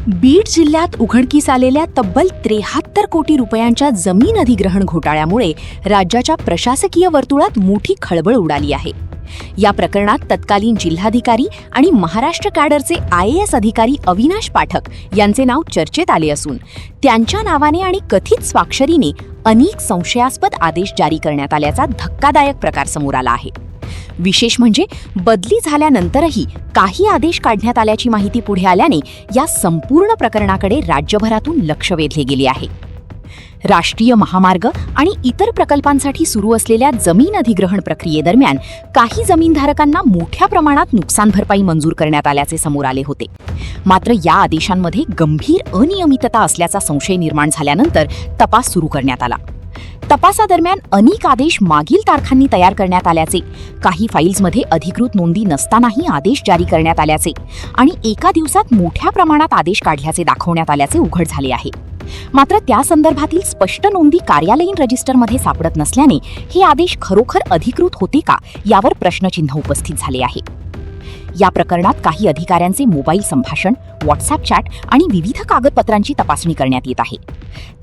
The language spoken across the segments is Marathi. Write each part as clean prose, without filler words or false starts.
बीड जिल्ह्यात उघडकीस आलेल्या तब्बल 73 कोटी रुपयांच्या जमीन अधिग्रहण घोटाळ्यामुळे राज्याच्या प्रशासकीय वर्तुळात मोठी खळबळ उडाली आहे. या प्रकरणात तत्कालीन जिल्हाधिकारी आणि महाराष्ट्र कॅडरचे IAS अधिकारी अविनाश पाठक यांचे नाव चर्चेत आले असून त्यांच्या नावाने आणि कथित स्वाक्षरीने अनेक संशयास्पद आदेश जारी करण्यात आल्याचा धक्कादायक प्रकार समोर आला आहे. विशेष म्हणजे बदली झाल्यानंतरही काही आदेश काढण्यात आल्याची माहिती पुढे आल्याने या संपूर्ण प्रकरणाकडे राज्यभरातून लक्ष वेधले गेले आहे. राष्ट्रीय महामार्ग आणि इतर प्रकल्पांसाठी सुरू असलेल्या जमीन अधिग्रहण प्रक्रियेदरम्यान काही जमीनधारकांना मोठ्या प्रमाणात नुकसान भरपाई मंजूर करण्यात आल्याचे समोर आले होते. मात्र या आदेशांमध्ये गंभीर अनियमितता असल्याचा संशय निर्माण झाल्यानंतर तपास सुरू करण्यात आला. तपासादरम्यान अनेक आदेश मागील तारखांनी तयार करण्यात आल्याचे, काही फाईल्समध्ये अधिकृत नोंदी नसतानाही आदेश जारी करण्यात आल्याचे आणि एका दिवसात मोठ्या प्रमाणात आदेश काढल्याचे दाखवण्यात आल्याचे उघड झाले आहे. मात्र त्या संदर्भातील स्पष्ट नोंदी कार्यालयीन रजिस्टरमध्ये सापडत नसल्याने हे आदेश खरोखर अधिकृत होते का यावर प्रश्नचिन्ह उपस्थित झाले आहे. या प्रकरणात काही अधिकाऱ्यांचे मोबाईल संभाषण, व्हॉट्सअप चॅट आणि विविध कागदपत्रांची तपासणी करण्यात येत आहे.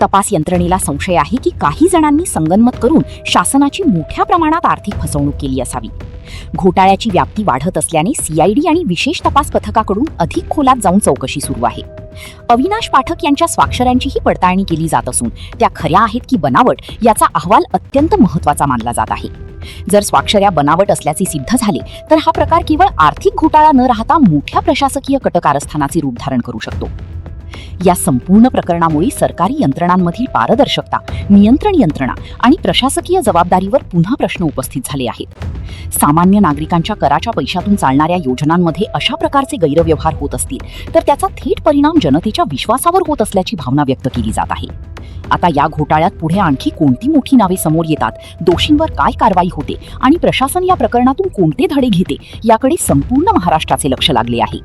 तपास यंत्रणेला संशय आहे की काही जणांनी संगनमत करून शासनाची मोठ्या प्रमाणात आर्थिक फसवणूक केली असावी. घोटाळ्याची व्याप्ती वाढत असल्याने CID आणि विशेष तपास पथकाकडून अधिक खोलात जाऊन चौकशी सुरू आहे. अविनाश पाठक यांच्या स्वाक्षऱ्यांचीही पडताळणी केली जात असून त्या खऱ्या आहेत की बनावट याचा अहवाल अत्यंत महत्त्वाचा मानला जात आहे. जर स्वाक्षऱ्या बनावट असल्याचे सिद्ध झाले तर हा प्रकार केवळ आर्थिक घोटाळा न राहता मोठ्या प्रशासकीय कटकारस्थानाचे रूप धारण करू शकतो. या संपूर्ण प्रकरणामुळे सरकारी यंत्रणांमधील पारदर्शकता, नियंत्रण यंत्रणा आणि प्रशासकीय जबाबदारीवर पुन्हा प्रश्न उपस्थित झाले आहेत. सामान्य नागरिकांच्या कराच्या पैशातून चालणाऱ्या योजनांमध्ये अशा प्रकारचे गैरव्यवहार होत असतील तर त्याचा थेट परिणाम जनतेच्या विश्वासावर होत असल्याची भावना व्यक्त केली जात आहे. आता या घोटाळ्यात पुढे आणखी कोणती मोठी नावे समोर येतात, दोषींवर काय कारवाई होते आणि प्रशासन या प्रकरणातून कोणते धडे घेते याकडे संपूर्ण महाराष्ट्राचे लक्ष लागले आहे.